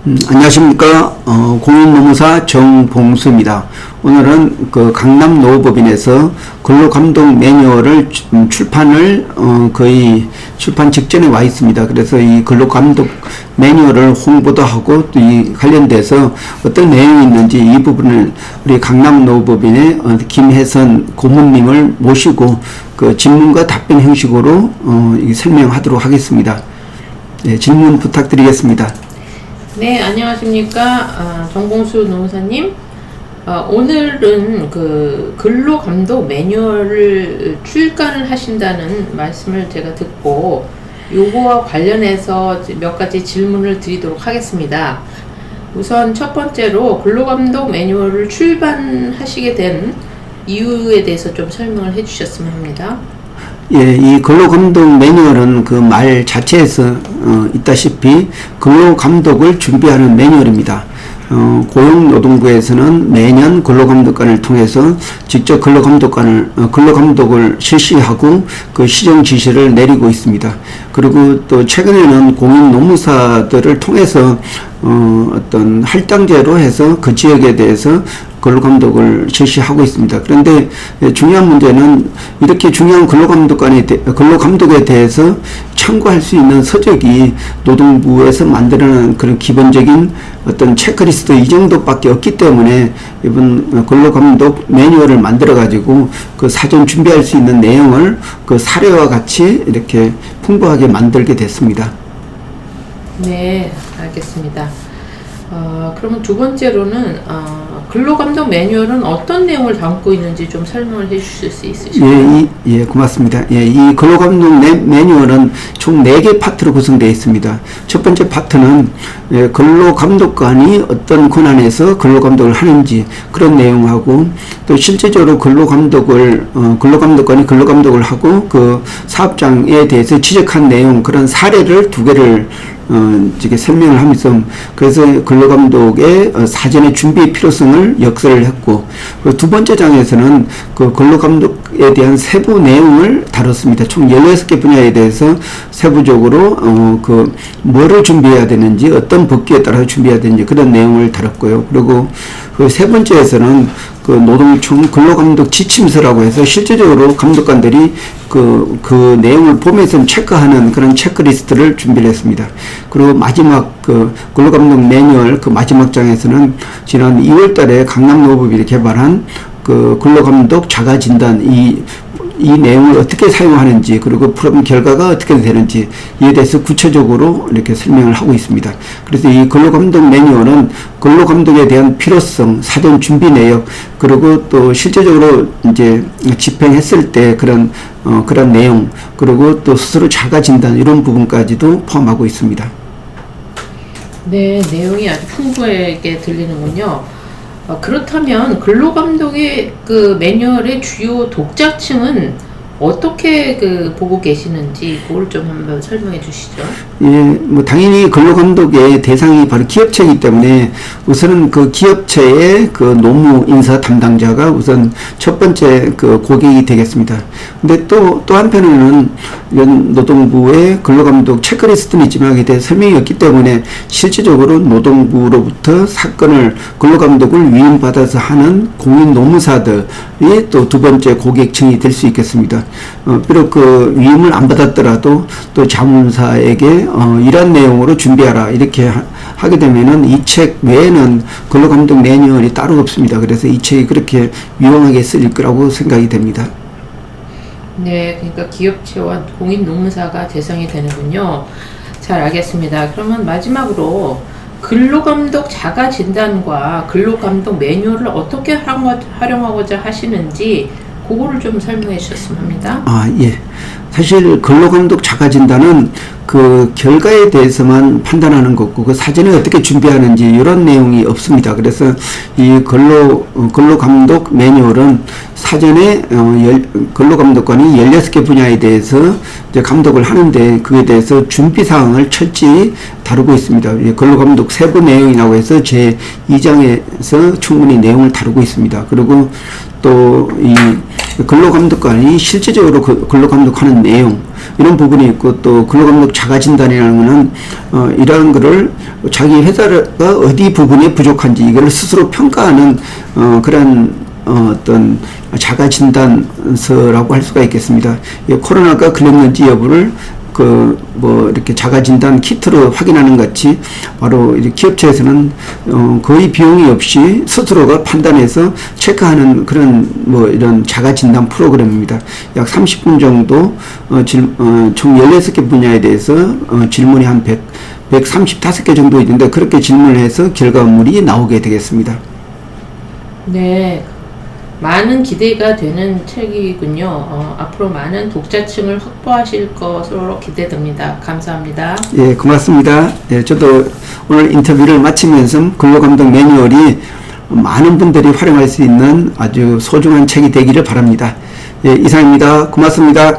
안녕하십니까. 공인노무사 정봉수입니다. 오늘은 그 강남노법인에서 근로감독 매뉴얼을 출판을 거의 출판 직전에 와 있습니다. 그래서 이 근로감독 매뉴얼을 홍보도 하고 또 이 관련돼서 어떤 내용이 있는지 이 부분을 우리 강남노법인의 김혜선 고문님을 모시고 그 질문과 답변 형식으로 설명하도록 하겠습니다. 네, 질문 부탁드리겠습니다. 네, 안녕하십니까. 정봉수 노무사님. 오늘은 그 근로감독 매뉴얼을 출간을 하신다는 말씀을 제가 듣고 요거와 관련해서 몇 가지 질문을 드리도록 하겠습니다. 우선 첫 번째로 근로감독 매뉴얼을 출간하시게 된 이유에 대해서 좀 설명을 해주셨으면 합니다. 예, 이 근로감독 매뉴얼은 그 말 자체에서 있다시피 근로감독을 준비하는 매뉴얼입니다. 고용노동부에서는 매년 근로감독관을 통해서 직접 근로감독을 실시하고 그 시정 지시를 내리고 있습니다. 그리고 또 최근에는 공인노무사들을 통해서 어떤 할당제로 해서 그 지역에 대해서 근로감독을 실시하고 있습니다. 그런데 중요한 문제는 이렇게 중요한 근로감독에 대해서 참고할 수 있는 서적이 노동부에서 만들어낸 그런 기본적인 어떤 체크리스트 이 정도밖에 없기 때문에 이번 근로감독 매뉴얼을 만들어 가지고 그 사전 준비할 수 있는 내용을 그 사례와 같이 이렇게 풍부하게 만들게 됐습니다. 네, 알겠습니다. 그러면 두 번째로는 근로감독 매뉴얼은 어떤 내용을 담고 있는지 좀 설명을 해주실 수 있으실까요? 예, 고맙습니다. 예, 이 근로감독 매뉴얼은 총 4개 파트로 구성되어 있습니다. 첫 번째 파트는 근로감독관이 어떤 권한에서 근로감독을 하는지 그런 내용하고 또 실제적으로 근로감독관이 근로감독을 하고 그 사업장에 대해서 지적한 내용 그런 사례를 2개를 이렇게 설명을 하면서 그래서 근로감독의 사전의 준비의 필요성을 역설을 했고 그 두 번째 장에서는 그 근로감독에 대한 세부 내용을 다뤘습니다. 총 16개 분야에 대해서 세부적으로 그 뭐를 준비해야 되는지 어떤 법규에 따라서 준비해야 되는지 그런 내용을 다뤘고요. 그리고 그 세 번째에서는 그 노동청 근로감독 지침서라고 해서 실제적으로 감독관들이 그 내용을 보면서 체크하는 그런 체크리스트를 준비를 했습니다. 그리고 마지막 그 근로감독 매뉴얼 그 마지막 장에서는 지난 2월 달에 강남노법인이 개발한 그 근로감독 자가진단 이 내용을 어떻게 사용하는지 그리고 프로그램 결과가 어떻게 되는지 이에 대해서 구체적으로 이렇게 설명을 하고 있습니다. 그래서 이 근로감독 매뉴얼은 근로감독에 대한 필요성, 사전 준비 내역 그리고 또 실제적으로 이제 집행했을 때 그런 내용 그리고 또 스스로 자가 진단 이런 부분까지도 포함하고 있습니다. 네, 내용이 아주 풍부하게 들리는군요. 그렇다면 근로감독의 그 매뉴얼의 주요 독자층은 어떻게 보고 계시는지 그걸 좀 한번 설명해 주시죠. 예, 뭐 당연히 근로감독의 대상이 바로 기업체이기 때문에 우선은 그 기업체의 그 노무 인사 담당자가 우선 첫 번째 그 고객이 되겠습니다. 근데 또 한편으로는 이런 노동부의 근로감독 체크리스트는 있지만 그에 대해 설명이 없기 때문에 실질적으로 노동부로부터 사건을 근로감독을 위임받아서 하는 공인노무사들이 또 두 번째 고객층이 될 수 있겠습니다. 비록 그 위임을 안 받았더라도 또 자문사에게 이런 내용으로 준비하라 이렇게 하게 되면은 이 책 외에는 근로감독 매뉴얼이 따로 없습니다. 그래서 이 책이 그렇게 유용하게 쓰일 거라고 생각이 됩니다. 네, 그러니까 기업체와 공인노무사가 대상이 되는군요. 잘 알겠습니다. 그러면 마지막으로 근로감독 자가진단과 근로감독 매뉴얼을 어떻게 활용하고자 하시는지 그거를 좀 설명해 주셨으면 합니다. 예. 사실 근로감독 자가진단은 그 결과에 대해서만 판단하는 거고 그 사전에 어떻게 준비하는지 이런 내용이 없습니다. 그래서 이 근로감독 매뉴얼은 사전에 근로감독관이 16개 분야에 대해서 이제 감독을 하는데 그에 대해서 준비사항을 철저히 다루고 있습니다. 근로감독 세부 내용이라고 해서 제 2장에서 충분히 내용을 다루고 있습니다. 그리고 또 이 근로감독관이 실질적으로 근로감독하는 내용 이런 부분이 있고 또 근로감독 자가진단이라는 거는 이러한 거를 자기 회사가 어디 부분이 부족한지 이걸 스스로 평가하는 그런 어떤 자가진단서라고 할 수가 있겠습니다. 코로나가 걸렸는지 여부를 이렇게 자가진단 키트로 확인하는 같이 바로 기업체에서는 거의 비용이 없이 스스로가 판단해서 체크하는 그런 이런 자가진단 프로그램입니다. 약 30분 정도 총 16개 분야에 대해서 질문이 한 135개 정도 있는데 그렇게 질문을 해서 결과물이 나오게 되겠습니다. 네. 많은 기대가 되는 책이군요. 앞으로 많은 독자층을 확보하실 것으로 기대됩니다. 감사합니다. 예, 고맙습니다. 예, 저도 오늘 인터뷰를 마치면서 근로감독 매뉴얼이 많은 분들이 활용할 수 있는 아주 소중한 책이 되기를 바랍니다. 예, 이상입니다. 고맙습니다.